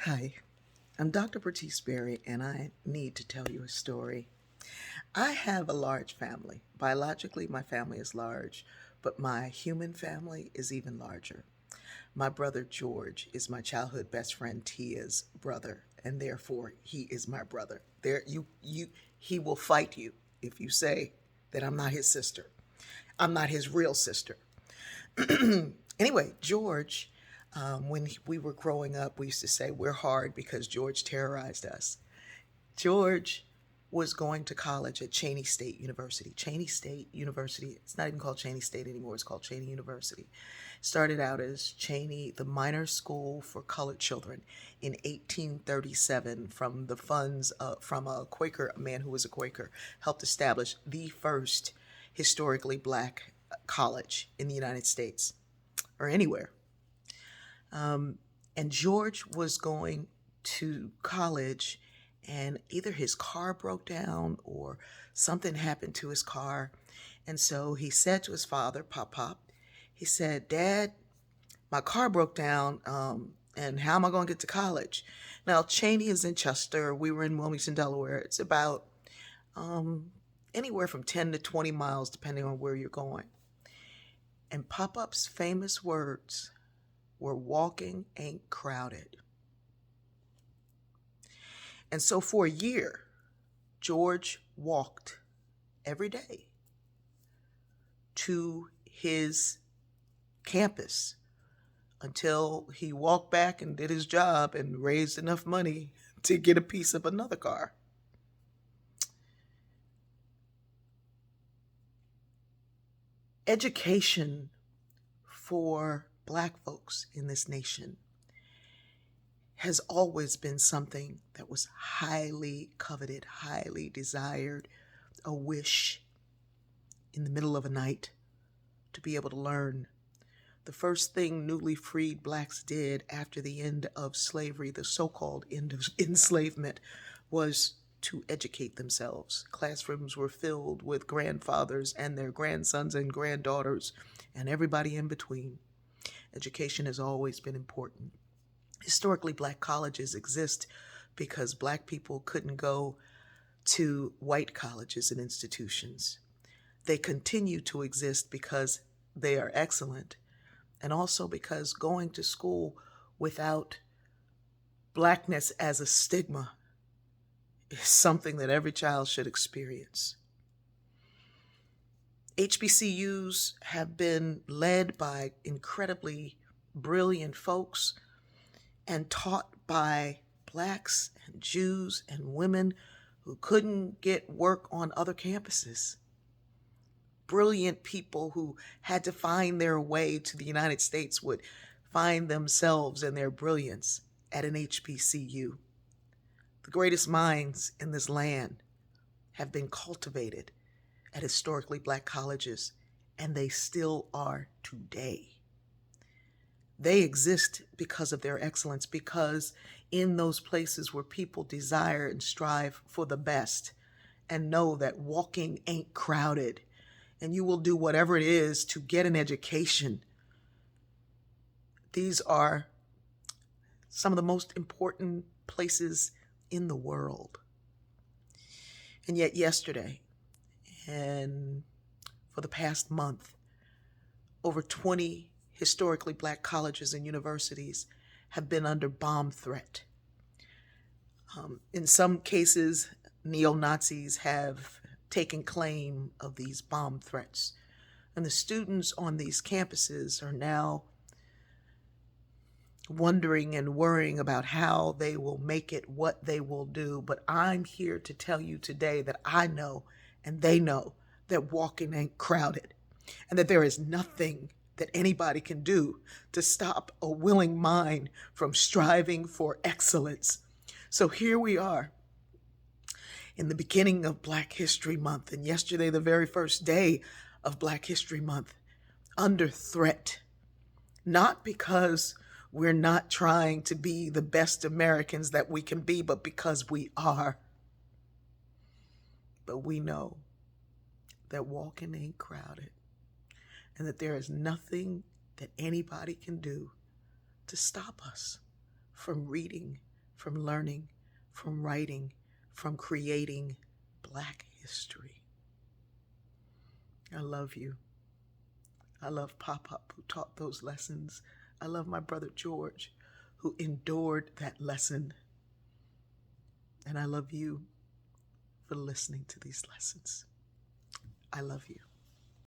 Hi, I'm Dr. Bertice Berry, and I need to tell you a story. I have a large family. Biologically, my family is large, but my human family is even larger. My brother George is my childhood best friend Tia's brother, and therefore he is my brother. He will fight you if you say that I'm not his sister. I'm not his real sister. Anyway, George, when we were growing up, we used to say we're hard because George terrorized us. George was going to college at Cheney State University. Cheney State University, it's not even called Cheney State anymore, it's called Cheney University. Started out as Cheney, the minor school for colored children in 1837 from the funds from a Quaker, a man who was a Quaker, helped establish the first historically black college in the United States or anywhere. And George was going to college, and either his car broke down or something happened to his car. And so he said to his father, Pop, he said, Dad, my car broke down, and how am I going to get to college? Now, Cheney is in Chester. We were in Wilmington, Delaware. It's about anywhere from 10 to 20 miles, depending on where you're going. And Pop-Up's famous words were, walking ain't crowded. And so for a year, George walked every day to his campus until he walked back and did his job and raised enough money to get a piece of another car. Education for Black folks in this nation has always been something that was highly coveted, highly desired, a wish in the middle of a night to be able to learn. The first thing newly freed Blacks did after the end of slavery, the so-called end of enslavement, was to educate themselves. Classrooms were filled with grandfathers and their grandsons and granddaughters and everybody in between. Education has always been important. Historically, Black colleges exist because Black people couldn't go to white colleges and institutions. They continue to exist because they are excellent, and also because going to school without Blackness as a stigma is something that every child should experience. HBCUs have been led by incredibly brilliant folks and taught by Blacks and Jews and women who couldn't get work on other campuses. Brilliant people who had to find their way to the United States would find themselves and their brilliance at an HBCU. The greatest minds in this land have been cultivated at historically Black colleges, and they still are today. They exist because of their excellence, because in those places where people desire and strive for the best and know that walking ain't crowded, and you will do whatever it is to get an education. These are some of the most important places in the world. And yet yesterday, and for the past month, over 20 historically Black colleges and universities have been under bomb threat. In some cases, neo-Nazis have taken claim of these bomb threats. And the students on these campuses are now wondering and worrying about how they will make it, what they will do. But I'm here to tell you today that I know and they know that walking ain't crowded, and that there is nothing that anybody can do to stop a willing mind from striving for excellence. So here we are in the beginning of Black History Month, and yesterday, the very first day of Black History Month, under threat. Not because we're not trying to be the best Americans that we can be, but because we are. But we know that walking ain't crowded, and that there is nothing that anybody can do to stop us from reading from learning, from writing, from creating Black history. I love you. I love Pop-Up, who taught those lessons. I love my brother George, who endured that lesson. And I love you for listening to these lessons. I love you.